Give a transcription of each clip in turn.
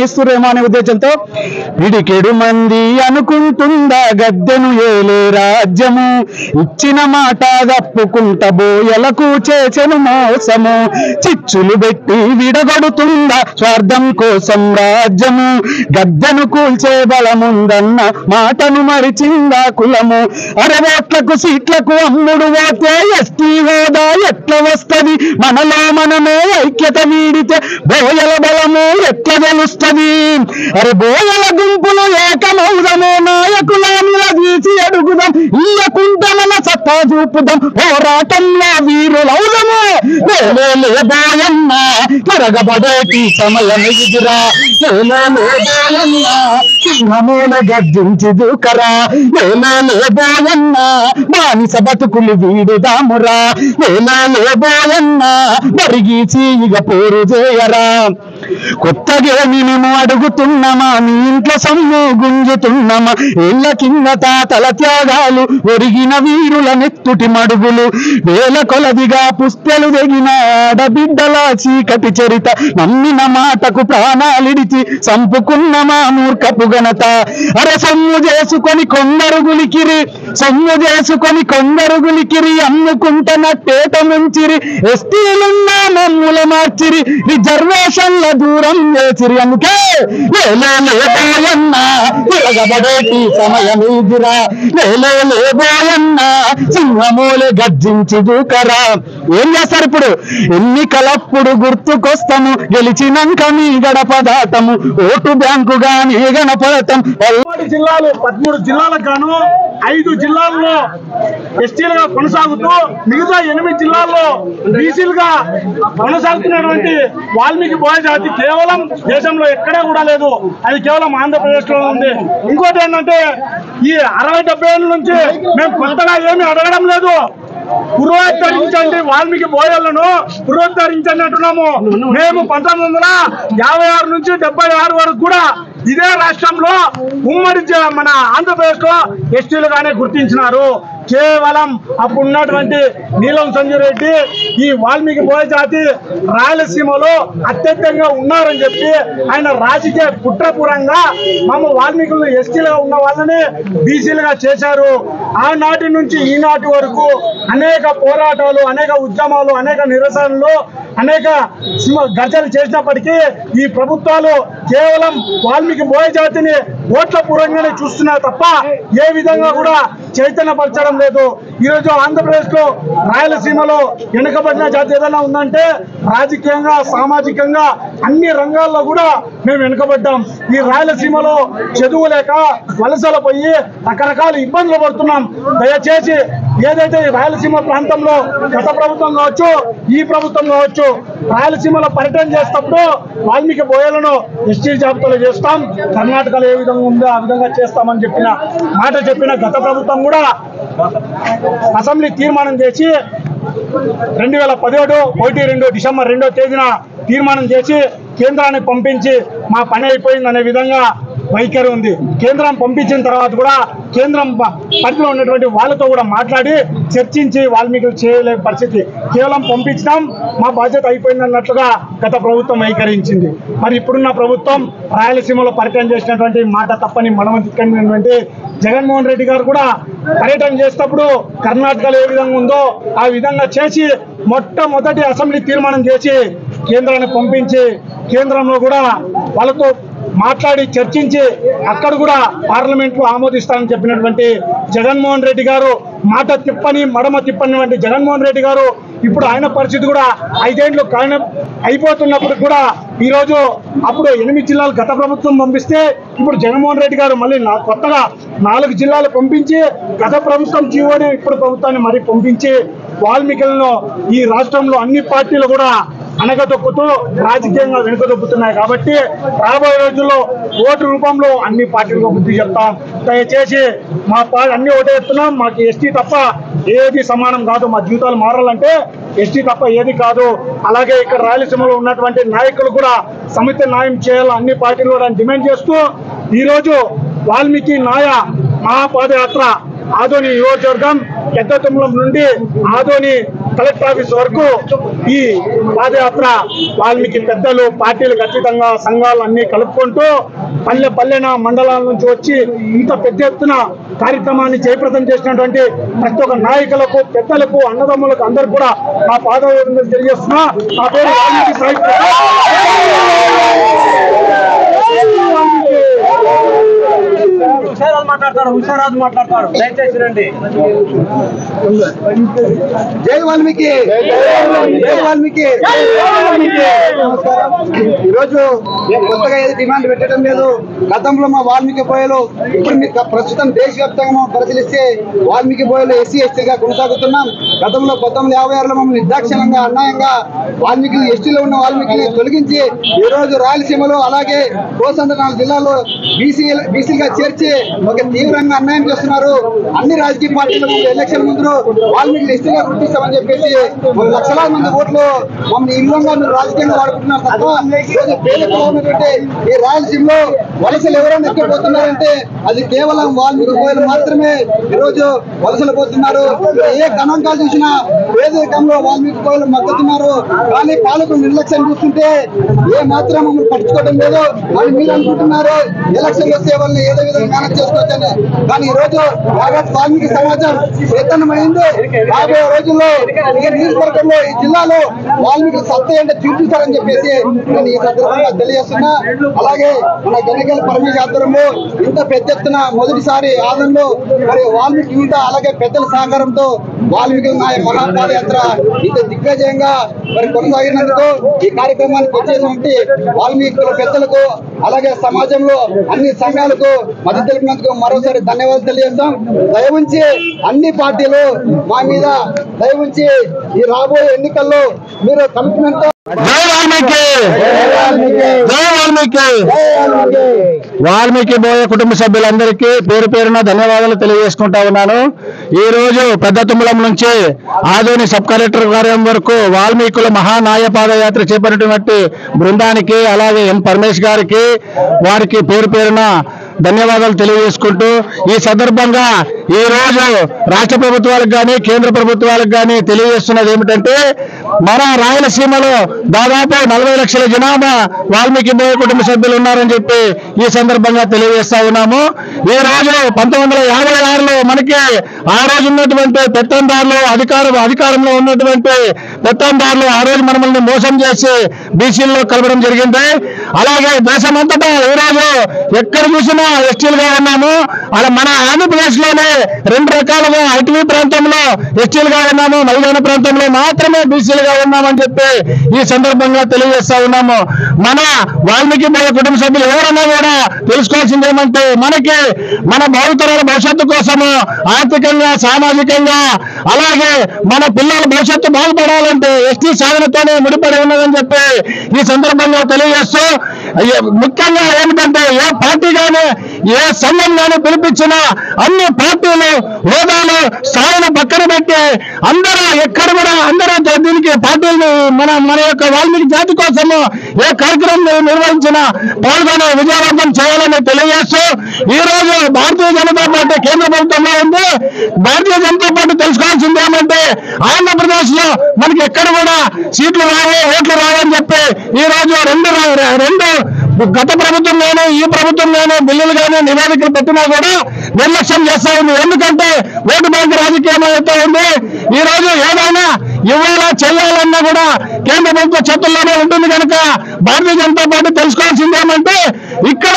ఎక్కిస్తురేమో అనే ఉద్దేశంతో పిడికెడు మంది అనుకుంటుందా గద్దెను ఏలే రాజ్యము, ఇచ్చిన మాట తప్పుకుంట బోయలకు చేచెను మోసము, చిచ్చులు పెట్టి విడగొడుతుందా స్వార్థం కోసం రాజ్యము, గద్దెను కూల్చే బలముందన్న మాటను మరిచిందా కులము, అరవోట్లకు సీట్లకు అమ్ముడు పోతే ఎస్టీ హోదా ఎట్లా వస్తది, మనలో మనమే ఐక్యత వీడితే బోయల బలము ఎట్లా తెలుస్తది, అరే బోయల గుంపులు ఏకమౌదము, నాయకుల నిలదీసి అడుగుదాం, ఇయ్యకుంటమన సత్తా చూపుదాం, పోరాటంలో వీరులౌదము, బోయన్న తిరగబడేటి సమయం ఎదురా, బోయన్న సింహమూల గర్జించి దూకరా, బోయన్న మానిస బతుకులు వీడుదామురా, బోయన్న మరిగీసి ఇక పోరు చేయరా, కొత్తగా మేము అడుగుతున్నామా, మీ ఇంట్లో సొమ్ము గుంజుతున్నామా, ఏళ్ల కింద తాతల త్యాగాలు ఒరిగిన వీరుల నెత్తుటి మడుగులు, వేల కొలదిగా పుస్తెలు తెగిన ఆడబిడ్డల చీకటి చరిత, నమ్మిన మాటకు ప్రాణాలిడిచి చంపుకున్న మా మూర్ఖపు ఘనత, అరే సొమ్ము చేసుకొని కొందరు గులికిరి అమ్ముకుంటున్నట్టేట ముంచిరి, ఎస్టీలున్నా మమ్ముల మార్చిరి, రిజర్వేషన్ల దూరం చేసిరి, అందుకే తిరగబడేటి సమయం ఎదురా, సింహమూలే గర్జించి దూకరా. ఏం చేస్తారు ఇప్పుడు? ఎన్నికలప్పుడు గుర్తుకొస్తాము, గెలిచినాక మీ గడప దాటము, ఓటు బ్యాంకు గాని గణపడతాం. జిల్లాలు 13 జిల్లాలకు గాను 5 జిల్లాల్లో ఎస్టీలుగా కొనసాగుతూ మిగతా 8 జిల్లాల్లో బీసీలుగా కొనసాగుతున్నటువంటి వాల్మీకి బోయ జాతి కేవలం దేశంలో ఎక్కడా కూడా లేదు, అది కేవలం ఆంధ్రప్రదేశ్ లో ఉంది. ఇంకోటి ఏంటంటే ఈ 60-70 ఏళ్ళ నుంచి మేము కొత్తగా ఏమీ అడగడం లేదు, పునరుద్ధరించండి వాల్మీకి బోయలను పునరుద్ధరించండి అంటున్నాము. మేము 1956 నుంచి 76 వరకు కూడా ఇదే రాష్ట్రంలో ఉమ్మడి మన ఆంధ్రప్రదేశ్ లో ఎస్టీలుగానే గుర్తించినారు. కేవలం అప్పుడు ఉన్నటువంటి నీలం సంజయ్ రెడ్డి ఈ వాల్మీకి బోయ జాతి రాయలసీమలో అత్యధికంగా ఉన్నారని చెప్పి ఆయన రాజకీయ కుట్రపూరంగా మేము వాల్మీకులు ఎస్టీలుగా ఉన్న వాళ్ళని బీసీలుగా చేశారు. ఆనాటి నుంచి ఈనాటి వరకు అనేక పోరాటాలు, అనేక ఉద్యమాలు, అనేక నిరసనలు, అనేక గర్జనలు చేసినప్పటికీ ఈ ప్రభుత్వాలు కేవలం వాల్మీకి బోయ జాతిని ఓట్ల పూర్వంగానే చూస్తున్నారు తప్ప ఏ విధంగా కూడా చైతన్యపరచడం లేదు. ఈరోజు ఆంధ్రప్రదేశ్ లో రాయలసీమలో వెనుకబడిన జాతి ఏదైనా ఉందంటే రాజకీయంగా, సామాజికంగా అన్ని రంగాల్లో కూడా మేము వెనుకబడ్డాం. ఈ రాయలసీమలో చదువు లేక వలసలు పోయి రకరకాల ఇబ్బందులు పడుతున్నాం. దయచేసి ఏదైతే రాయలసీమ ప్రాంతంలో గత ప్రభుత్వం కావచ్చు, ఈ ప్రభుత్వం కావచ్చు, రాయలసీమలో పర్యటన చేసేటప్పుడు వాల్మీకి బోయలను ఎస్టీ జాబితాలో చేస్తాం, కర్ణాటకలో ఏ విధంగా ఉందో ఆ విధంగా చేస్తామని మాట చెప్పిన గత ప్రభుత్వం కూడా అసెంబ్లీ తీర్మానం చేసి 2017 డిసెంబర్ 2వ తేదీన తీర్మానం చేసి కేంద్రానికి పంపించి మా పని అయిపోయిందనే విధంగా వైఖరి ఉంది. కేంద్రం పంపించిన తర్వాత కూడా కేంద్రం పరిధిలో ఉన్నటువంటి వాళ్ళతో కూడా మాట్లాడి చర్చించి వాల్మీకులు చేయలేని పరిస్థితి, కేవలం పంపించడం మా బాధ్యత అయిపోయింది అన్నట్లుగా గత ప్రభుత్వం వైఖరించింది. మరి ఇప్పుడున్న ప్రభుత్వం రాయలసీమలో పర్యటన చేసినటువంటి మాట తప్పని మనమంతినటువంటి జగన్మోహన్ రెడ్డి గారు కూడా పర్యటన చేసేటప్పుడు కర్ణాటకలో ఏ విధంగా ఉందో ఆ విధంగా చేసి మొట్టమొదటి అసెంబ్లీ తీర్మానం చేసి కేంద్రాన్ని పంపించి కేంద్రంలో కూడా వాళ్ళతో మాట్లాడి చర్చించి అక్కడ కూడా పార్లమెంట్ లో ఆమోదిస్తానని చెప్పినటువంటి జగన్మోహన్ రెడ్డి గారు, మాట తిప్పని మడమ తిప్పని వంటి జగన్మోహన్ రెడ్డి గారు ఇప్పుడు ఆయన పరిస్థితి కూడా 5 ఏళ్ళు అయిపోతున్నప్పుడు కూడా ఈరోజు అప్పుడు 8 జిల్లాలు గత ప్రభుత్వం పంపిస్తే ఇప్పుడు జగన్మోహన్ రెడ్డి గారు మళ్ళీ కొత్తగా 4 జిల్లాలు పంపించి గత ప్రభుత్వం జీవోని ఇప్పుడు ప్రభుత్వాన్ని మరి పంపించి వాల్మీకులను ఈ రాష్ట్రంలో అన్ని పార్టీలు కూడా అనగదొక్కుతూ రాజకీయంగా వెనుకదొక్కుతున్నాయి. కాబట్టి రాబోయే రోజుల్లో ఓటు రూపంలో అన్ని పార్టీలకు బుద్ధి చెప్తాం. దయచేసి మా అన్ని ఓటేస్తున్నాం, మాకు ఎస్టీ తప్ప ఏది సమానం కాదు, మా జీవితాలు మారాలంటే ఎస్టీ తప్ప ఏది కాదు. అలాగే ఇక్కడ రాయలసీమలో ఉన్నటువంటి నాయకులు కూడా సమితి న్యాయం చేయాలని అన్ని పార్టీలు కూడా డిమాండ్ చేస్తూ ఈరోజు వాల్మీకి న్యాయ మహాపాదయాత్ర ఆదోని నియోజకవర్గం పెద్దతుమ్మలం నుండి ఆదోని కలెక్టర్ ఆఫీస్ వరకు ఈ పాదయాత్ర వాల్మీకి పెద్దలు పార్టీలకు అతీతంగా సంఘాలు అన్ని కలుపుకుంటూ పల్లె పల్లెన మండలాల నుంచి వచ్చి ఇంత పెద్ద ఎత్తున కార్యక్రమాన్ని జయప్రదం చేసినటువంటి ప్రతి ఒక్క నాయకులకు పెద్దలకు అన్నదమ్ములకు అందరూ కూడా నా పాదయాత్ర తెలియజేస్తున్నా. నా పేరు వాల్మీకి సాహిత్య హుషారాజు మాట్లాడతారు దయచేసి రండి. జై వాల్మీకి, జై వాల్మీకి. ఈరోజు కొత్తగా ఏది డిమాండ్ పెట్టడం లేదు. గతంలో మా వాల్మీకి బోయలు ఇప్పుడు మీకు ప్రస్తుతం దేశవ్యాప్తంగా పరిశీలిస్తే వాల్మీకి బోయలు ఎస్సీ ఎస్టీగా కొనసాగుతున్నాం. గతంలో 1956లో మమ్మల్ని నిర్దాక్షిణ్యంగా అన్యాయంగా వాల్మీకి ఎస్టీలో ఉన్న వాల్మీకిని తొలగించి ఈ రోజు రాయలసీమలో అలాగే కోస్తా 4 జిల్లాల్లో బీసీలుగా చేర్చి ఒక తీవ్రంగా అన్యాయం చేస్తున్నారు. అన్ని రాజకీయ పార్టీలు ఎలక్షన్ ముందు వాల్మీకి ఎస్టీగా గుర్తిస్తామని చెప్పేసి లక్షలాది మంది ఓట్లు మమ్మల్ని ఇల్లంగా మీరు రాజకీయంగా వాడుకుంటున్నారు తప్ప పేదలు ఉన్నటువంటి ఈ రాయలసీమలో వలసలు ఎవరైనా ఎక్కిపోతున్నారంటే అది కేవలం వాల్మీకి బోయలు మాత్రమే ఈరోజు వలసలు పోతున్నారు. ఏ గణాంకాలు చూసినా పేదరికంలో వాల్మీకి బోయలు మగ్గుతున్నారు. కానీ పాలకులు నిర్లక్ష్యం చూస్తుంటే ఏ మాత్రం మమ్మల్ని పట్టించుకోవడం లేదు. మరి మీరు అనుకుంటున్నారు ఎలక్షన్ వస్తే వాళ్ళని ఏదో విధంగా మేనేజ్ చేసుకోవచ్చని. కానీ ఈ రోజు వాల్మీకి సమాజం చైతన్యమైంది. రాబోయే రోజుల్లో ఈ నియోజకవర్గంలో ఈ జిల్లాలో వాల్మీకి సత్తా అంటే చూపిస్తారని చెప్పేసి నేను ఈ సందర్భంగా తెలియజేస్తున్నా. అలాగే మన గణికల పరమేశ్వర ఆధ్వర్యంలో ఇంత పెద్ద ఎత్తున మొదటిసారి ఆదంలో మరి వాల్మీకి యువత అలాగే పెద్దల సహకారంతో వాల్మీకి మహాపాదయాత్ర ఇంత దిగ్విజయంగా మరి కొనసాగినందుకు ఈ కార్యక్రమానికి వచ్చేటువంటి వాల్మీకి పెద్దలకు అలాగే సమాజంలో అన్ని సంఘాలకు మద్దతు తెలిపినందుకు మరోసారి ధన్యవాదాలు తెలియజేస్తాం. దయవుంచి అన్ని పార్టీలు మా మీద దయవుంచి ఈ రాబోయే ఎన్నికల్లో మీరు కమిట్మెంట్ వాల్మీకి బోయ కుటుంబ సభ్యులందరికీ పేరు పేరున ధన్యవాదాలు తెలియజేసుకుంటా ఉన్నాను. ఈ రోజు పెద్ద తుమ్మలం నుంచి ఆదోని సబ్ కలెక్టర్ కార్యాలయం వరకు వాల్మీకుల మహానాయ పాదయాత్ర చేపట్టినటువంటి బృందానికి అలాగే ఎన్ పరమేష్ గారికి వారికి పేరు పేరున ధన్యవాదాలు తెలియజేసుకుంటూ ఈ సందర్భంగా ఈ రోజు రాష్ట్ర ప్రభుత్వాలకు కానీ కేంద్ర ప్రభుత్వాలకు కానీ తెలియజేస్తున్నది ఏమిటంటే మన రాయలసీమలో దాదాపు 40 లక్షల జనాభా వాల్మీకి బోయ కుటుంబ సభ్యులు ఉన్నారని చెప్పి ఈ సందర్భంగా తెలియజేస్తా ఉన్నాము. ఈ రోజు 1956లో మనకి ఆ రోజు ఉన్నటువంటి పెత్తందారులు అధికారంలో ఉన్నటువంటి పెత్తందారులు ఆ రోజు మనల్ని మోసం చేసి బీసీల్లో కలపడం జరిగింది. అలాగే దేశమంతటా ఈ రోజు ఎక్కడ చూసినా ఎస్టీలుగా ఉన్నాము. అలా మన ఆంధ్రప్రదేశ్ లోనే 2 రకాలుగా అటవీ ప్రాంతంలో ఎస్టీలుగా ఉన్నాము, మైదాన ప్రాంతంలో మాత్రమే బీసీలుగా ఉన్నామని చెప్పి ఈ సందర్భంగా తెలియజేస్తా ఉన్నాము. మన వాల్మీకి బోయ కుటుంబ సభ్యులు ఎవరన్నా కూడా తెలుసుకోవాల్సింది ఏమంటే మనకి మన భావితరాల భవిష్యత్తు కోసము ఆర్థికంగా సామాజికంగా అలాగే మన పిల్లల భవిష్యత్తు బాగుపడాలంటే ఎస్టీ సాధనతోనే ముడిపడి ఉన్నదని చెప్పి ఈ సందర్భంగా తెలియజేస్తూ ముఖ్యంగా ఏమిటంటే ఏ పార్టీ కానీ ఏ సంఘం కానీ పిలిపించినా అన్ని పార్టీలు హోదాలు స్థాయిని పక్కన పెట్టి అందరూ ఎక్కడ కూడా అందరూ దీనికి పార్టీలు మన యొక్క వాల్మీకి జాతి కోసము ఏ కార్యక్రమం నిర్వహించినా పాల్గొని విజయవంతం చేయాలని తెలియజేస్తూ ఈ రోజు భారతీయ జనతా పార్టీ కేంద్ర ప్రభుత్వంలో ఉంది. భారతీయ జనతా పార్టీ తెలుసుకోవాల్సింది ఏమంటే ఆంధ్రప్రదేశ్ లో మనకి ఎక్కడ కూడా సీట్లు రావు ఓట్లు రావని చెప్పి ఈ రోజు రెండు గత ప్రభుత్వంలోనే ఈ ప్రభుత్వంలోనే బిల్లులు కానీ నివేదికలు పెట్టినా కూడా నిర్లక్ష్యం చేస్తా ఉంది. ఎందుకంటే ఓటు బ్యాంకు రాజకీయం అయితే ఉంది. ఈ రోజు ఏదైనా ఇవ్వాలా చేయాలన్నా కూడా కేంద్ర ప్రభుత్వ చేతుల్లోనే ఉంటుంది కనుక భారతీయ జనతా పార్టీ తెలుసుకోవాల్సింది ఏమంటే ఇక్కడ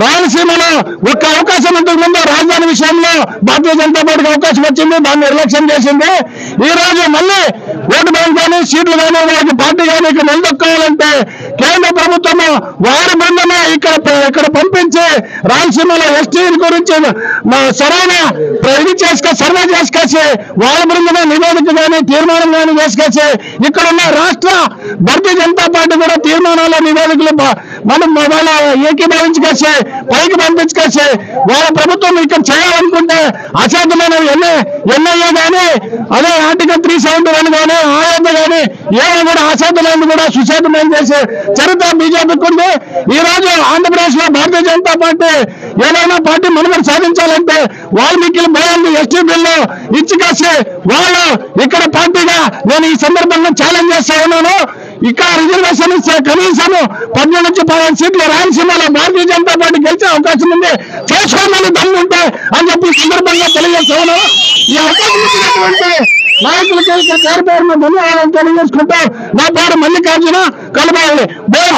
రాయలసీమలో ఒక్క అవకాశం ఇంతకు ముందు రాజధాని విషయంలో భారతీయ జనతా పార్టీకి అవకాశం వచ్చింది, దాన్ని నిర్లక్ష్యం చేసింది. ఈ రోజు మళ్ళీ ఓటు బ్యాంక్ కానీ సీట్లు కానీ వాళ్ళకి పార్టీ కానీ ఇక్కడ నిలదొక్కోవాలంటే కేంద్ర ప్రభుత్వము వారి బృందమే ఇక్కడ పంపించి రాయలసీమలో ఎస్టీ గురించి సరైన ఇది సర్వే చేసుకొచ్చి వాళ్ళ బృందమే నివేదిక కానీ తీర్మానం కానీ చేసుకొచ్చి ఇక్కడ ఉన్న రాష్ట్ర భారతీయ జనతా పార్టీ కూడా తీర్మానాలు నివేదికలు మనం వాళ్ళ ఏకీభవించుకొచ్చి పైకి పంపించుకొచ్చి వాళ్ళ ప్రభుత్వం ఇక్కడ చేయాలనుకుంటే అసాధ్యమైన ఎన్ఐఏ కానీ అదే ఆర్టికల్ 371 కానీ ఆయోగ కానీ ఏమైనా కూడా అసాధ్యమైనది కూడా సుసాధ్యమైన చేసే చరిత్ర బీజేపీకి ఉంది. ఈ రోజు ఆంధ్రప్రదేశ్ లో భారతీయ భారతీయ జనతా పార్టీ ఏదైనా పార్టీ మనుగడ సాధించాలంటే వాల్మీకి బోయల్ని ఎస్టీ బిల్లు ఇచ్చికేసి వాళ్ళు ఇక్కడ పార్టీగా నేను ఈ సందర్భంగా ఛాలెంజ్ చేస్తా ఉన్నాను. ఇక్కడ రిజర్వేషన్ ఇస్తే కనీసం 12 నుంచి 15 సీట్లు రాయలసీమలో భారతీయ జనతా పార్టీ గెలిచే అవకాశం ఉంది, చేసుకోమని దమ్ముంటే అని చెప్పి సందర్భంగా తెలియజేస్తా ఉన్నాను. ఈ అవకాశం ఇచ్చినటువంటి నాయకులకి పేరు పేరున ధన్యవాదాలు తెలియజేసుకుంటూ నా పేరు మల్లికార్జున కలబాలి బోయ.